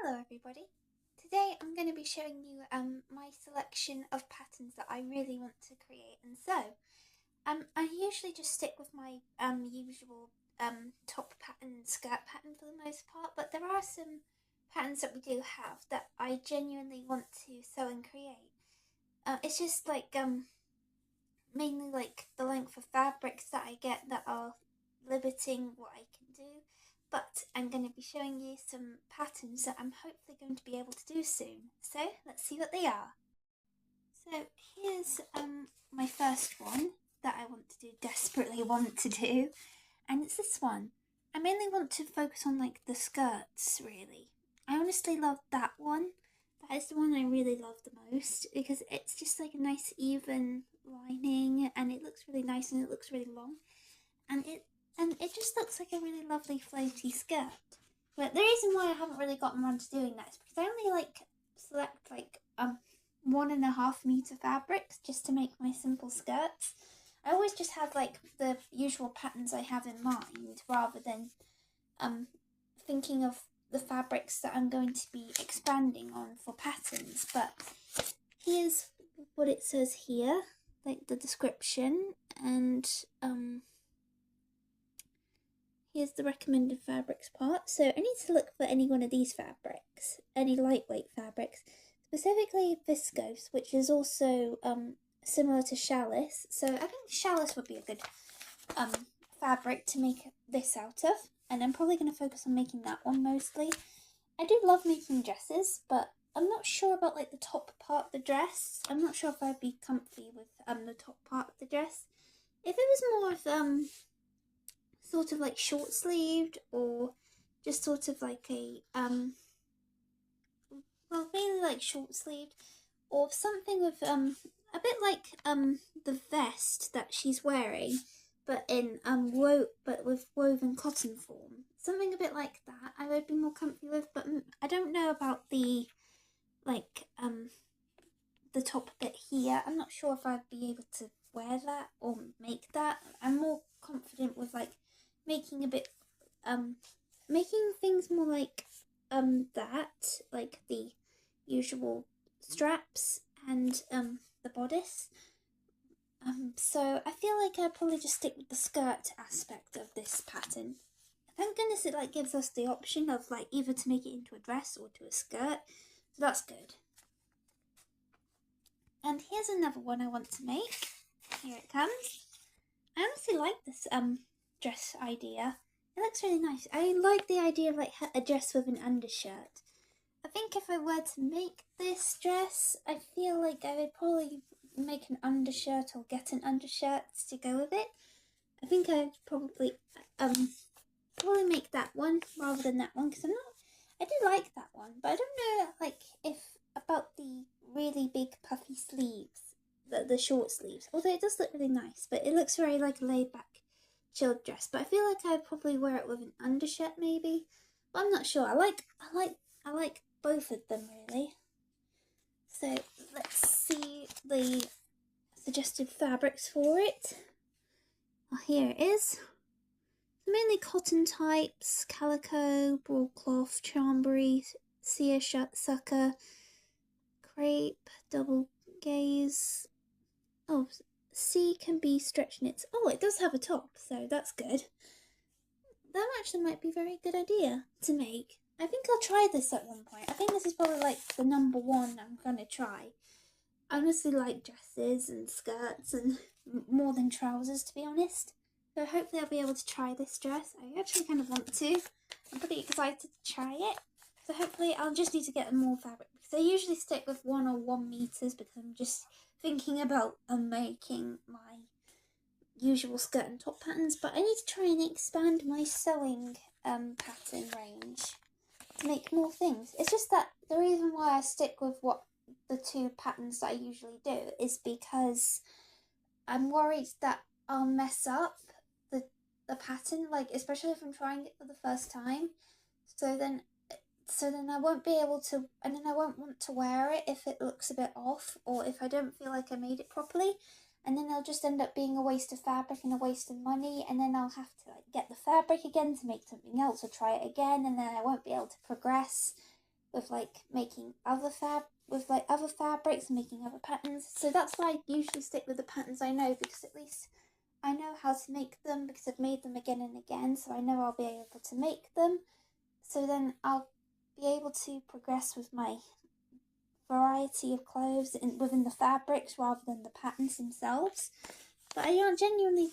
Hello everybody. Today I'm going to be showing you my selection of patterns that I really want to create, and so I usually just stick with my usual top pattern and skirt pattern for the most part, but there are some patterns that we do have that I genuinely want to sew and create. It's just like mainly like the length of fabrics that I get that are limiting what I can do. But I'm going to be showing you some patterns that I'm hopefully going to be able to do soon. So let's see what they are. So here's my first one that I want to do, desperately want to do, and it's this one. I mainly want to focus on like the skirts really. I honestly love that one. That is the one I really love the most because it's just like a nice even lining and it looks really nice and it looks really long and it just looks like a really lovely floaty skirt. But the reason why I haven't really gotten around to doing that is because I only like select like 1.5 meter fabrics just to make my simple skirts. I always just have like the usual patterns I have in mind rather than thinking of the fabrics that I'm going to be expanding on for patterns. But here's what it says here, like the description, and here's the recommended fabrics part. So I need to look for any one of these fabrics, any lightweight fabrics, specifically viscose, which is also similar to challis. So I think challis would be a good fabric to make this out of, and I'm probably going to focus on making that one mostly. I do love making dresses, but I'm not sure about like the top part of the dress. I'm not sure if I'd be comfy with the top part of the dress. If it was more of sort of like short sleeved or just sort of like a well, mainly like short sleeved or something with a bit like the vest that she's wearing but in but with woven cotton form, something a bit like that I would be more comfy with. But I don't know about the like the top bit here. I'm not sure if I'd be able to wear that or make that. I'm more confident with like making a bit making things more like that, like the usual straps and the bodice. So I feel like I'd probably just stick with the skirt aspect of this pattern. Thank goodness it like gives us the option of like either to make it into a dress or to a skirt, so that's good. And here's another one I want to make. Here it comes. I honestly like this dress idea. It looks really nice. I like the idea of like a dress with an undershirt. I think if I were to make this dress, I feel like I would probably make an undershirt or get an undershirt to go with it. I think I'd probably make that one rather than that one because I do like that one, but I don't know like if about the really big puffy sleeves, the short sleeves. Although it does look really nice, but it looks very like a laid back chilled dress. But I feel like I'd probably wear it with an undershirt maybe. But I'm not sure. I like both of them really. So let's see the suggested fabrics for it. Well, here it is. Mainly cotton types: calico, broadcloth, chambray, seersucker, crepe, double gaze. Oh, C can be stretch knits. Oh, it does have a top, so that's good. That actually might be a very good idea to make. I think I'll try this at one point. I think this is probably like the number one I'm gonna try. I honestly like dresses and skirts and more than trousers, to be honest. So hopefully I'll be able to try this dress. I actually kind of want to. I'm pretty excited to try it. So hopefully I'll just need to get more fabric because I usually stick with 1 meters because I'm just thinking about making my usual skirt and top patterns. But I need to try and expand my sewing pattern range to make more things. It's just that the reason why I stick with what the two patterns that I usually do is because I'm worried that I'll mess up the pattern, like especially if I'm trying it for the first time. So then I won't be able to, and then I won't want to wear it if it looks a bit off or if I don't feel like I made it properly. And then it'll just end up being a waste of fabric and a waste of money, and then I'll have to like get the fabric again to make something else or try it again, and then I won't be able to progress. with like making other other fabrics and making other patterns. So that's why I usually stick with the patterns I know, because at least I know how to make them because I've made them again and again, so I know I'll be able to make them. So then I'll be able to progress with my variety of clothes within the fabrics rather than the patterns themselves. But there are genuinely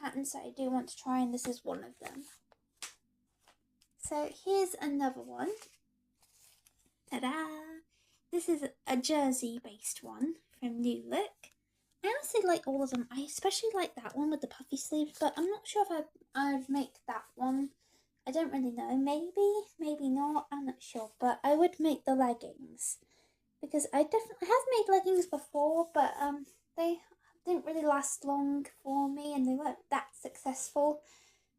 patterns that I do want to try, and this is one of them. So here's another one. Ta-da! This is a jersey-based one from New Look. I honestly like all of them. I especially like that one with the puffy sleeves, but I'm not sure if I'd make that one. I don't really know. Maybe not. I'm not sure. But I would make the leggings, because I have made leggings before, but they didn't really last long for me and they weren't that successful.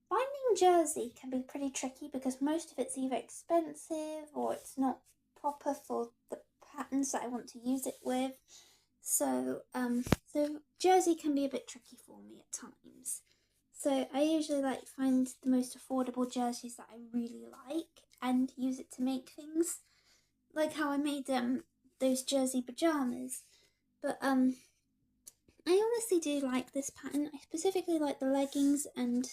Finding jersey can be pretty tricky because most of it's either expensive or it's not proper for the patterns that I want to use it with. So jersey can be a bit tricky for me at times. So I usually like find the most affordable jerseys that I really like and use it to make things. Like how I made those jersey pajamas. But I honestly do like this pattern. I specifically like the leggings and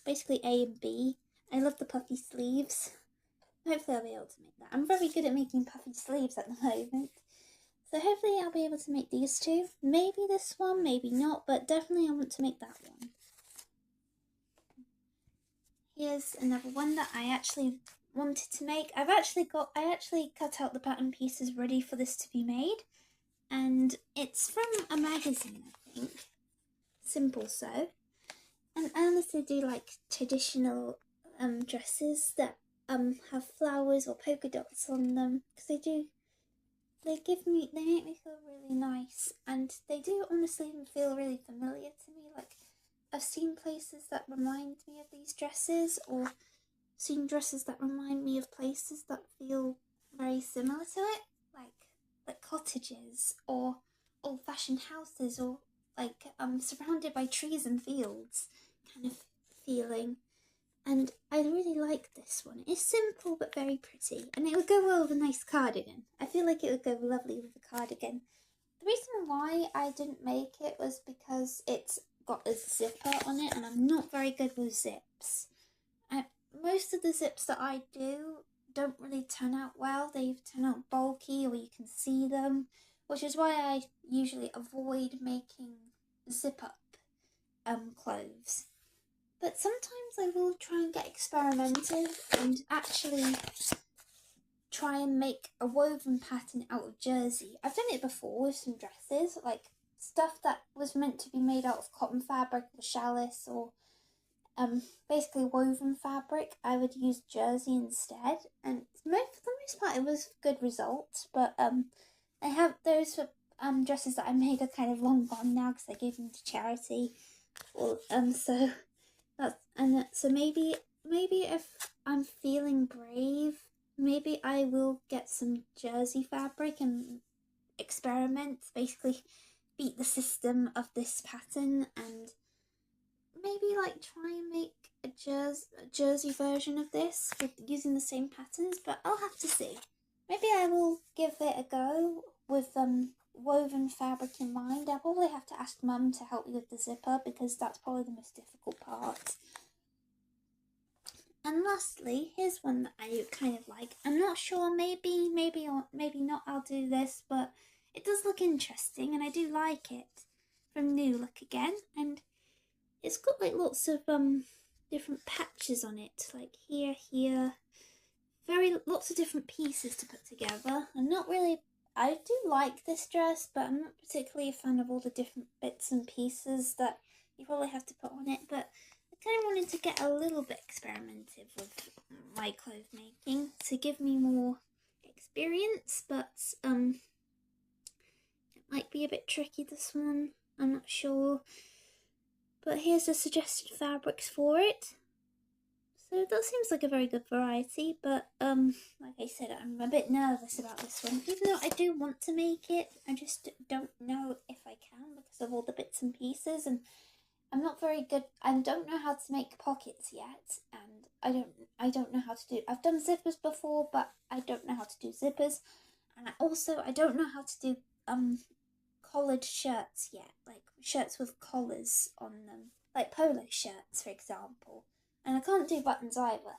basically A and B. I love the puffy sleeves. Hopefully I'll be able to make that. I'm very good at making puffy sleeves at the moment. So hopefully I'll be able to make these two. Maybe this one, maybe not, but definitely I want to make that one. Here's another one that I actually wanted to make. I actually cut out the pattern pieces ready for this to be made. And it's from a magazine, I think. Simple Sew. And I honestly do like traditional dresses that have flowers or polka dots on them, because they make me feel really nice, and they do honestly feel really familiar to me. Like, I've seen places that remind me of these dresses, or seen dresses that remind me of places that feel very similar to it, like cottages or old-fashioned houses, or like surrounded by trees and fields kind of feeling. And I really like this one. It's simple but very pretty, and it would go well with a nice cardigan. I feel like it would go lovely with a cardigan. The reason why I didn't make it was because it's got a zipper on it, and I'm not very good with zips. Most of the zips that I do don't really turn out well. They turn out bulky, or you can see them, which is why I usually avoid making zip-up clothes. But sometimes I will try and get experimental and actually try and make a woven pattern out of jersey. I've done it before with some dresses, like stuff that was meant to be made out of cotton fabric or challis, or basically woven fabric. I would use jersey instead, and for the most part it was good results. But I have those dresses that I made are kind of long gone now because I gave them to charity. Or so maybe if I'm feeling brave, maybe I will get some jersey fabric and experiment, basically beat the system of this pattern, and maybe like try and make a jersey version of this with using the same patterns. But I'll have to see. Maybe I will give it a go with woven fabric in mind. I'll probably have to ask Mum to help me with the zipper, because that's probably the most difficult part. And lastly, here's one that I kind of like. I'm not sure, maybe not I'll do this, but it does look interesting and I do like it. From New Look again, and it's got like lots of different patches on it, like here. Lots of different pieces to put together. I do like this dress, but I'm not particularly a fan of all the different bits and pieces that you probably have to put on it. But I kind of wanted to get a little bit experimental with my clothes making to give me more experience, but it might be a bit tricky, this one. I'm not sure. But here's the suggested fabrics for it. So that seems like a very good variety, but like I said, I'm a bit nervous about this one. Even though I do want to make it, I just don't know if I can because of all the bits and pieces, and I'm not very good. I don't know how to make pockets yet, and I don't know how to do. I've done zippers before, but I don't know how to do zippers, and I don't know how to do collared shirts yet, like shirts with collars on them, like polo shirts, for example. And I can't do buttons either.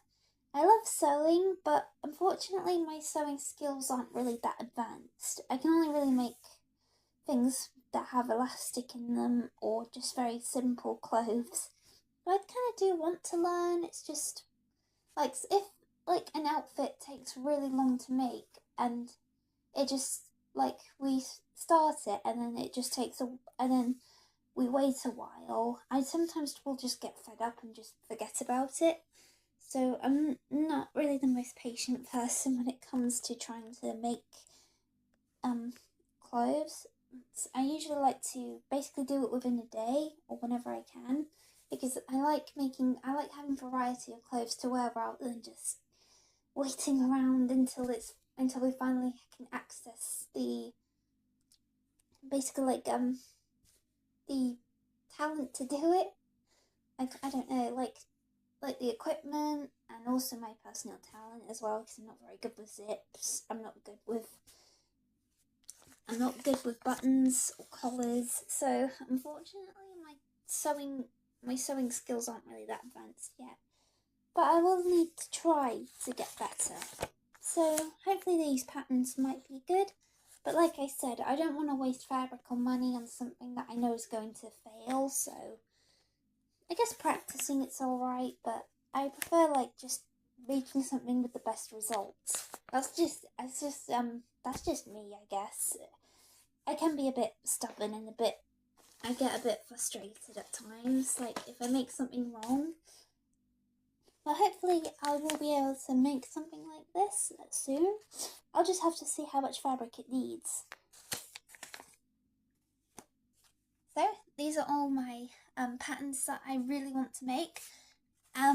I love sewing, but unfortunately, my sewing skills aren't really that advanced. I can only really make things that have elastic in them or just very simple clothes. But I kind of do want to learn. It's just like if like an outfit takes really long to make and it just like we start it and then it just takes a and then we wait a while. I sometimes will just get fed up and just forget about it. So I'm not really the most patient person when it comes to trying to make um clothes. I usually like to basically do it within a day or whenever I can because I like having variety of clothes to wear rather than just waiting around until we finally can access the basically the talent to do it. I don't know, like the equipment and also my personal talent as well because I'm not very good with zips. I'm not good with buttons or collars. So unfortunately, my sewing skills aren't really that advanced yet. But I will need to try to get better. So hopefully these patterns might be good. But like I said, I don't want to waste fabric or money on something that I know is going to fail. So I guess practicing it's alright, but I prefer like just making something with the best results. That's just me, I guess. I can be a bit stubborn and I get a bit frustrated at times, like if I make something wrong. But hopefully I will be able to make something like this soon. I'll just have to see how much fabric it needs. So these are all my patterns that I really want to make.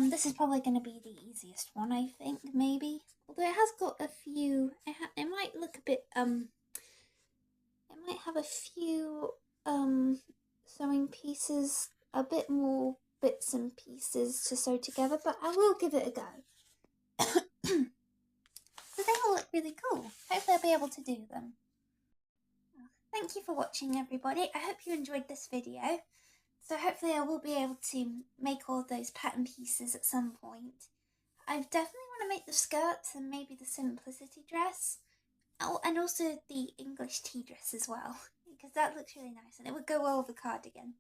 This is probably going to be the easiest one, I think, maybe. Although it has got a few, it might look a bit, it might have a few, sewing pieces, a bit more bits and pieces to sew together, but I will give it a go. So they all look really cool. Hopefully I'll be able to do them. Thank you for watching, everybody. I hope you enjoyed this video. So hopefully I will be able to make all those pattern pieces at some point. I definitely want to make the skirts and maybe the simplicity dress. Oh, and also the English tea dress as well, because that looks really nice and it would go well with the cardigan.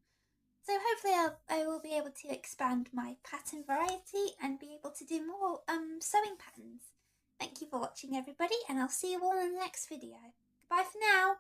So hopefully I will be able to expand my pattern variety and be able to do more sewing patterns. Thank you for watching, everybody, and I'll see you all in the next video. Goodbye for now.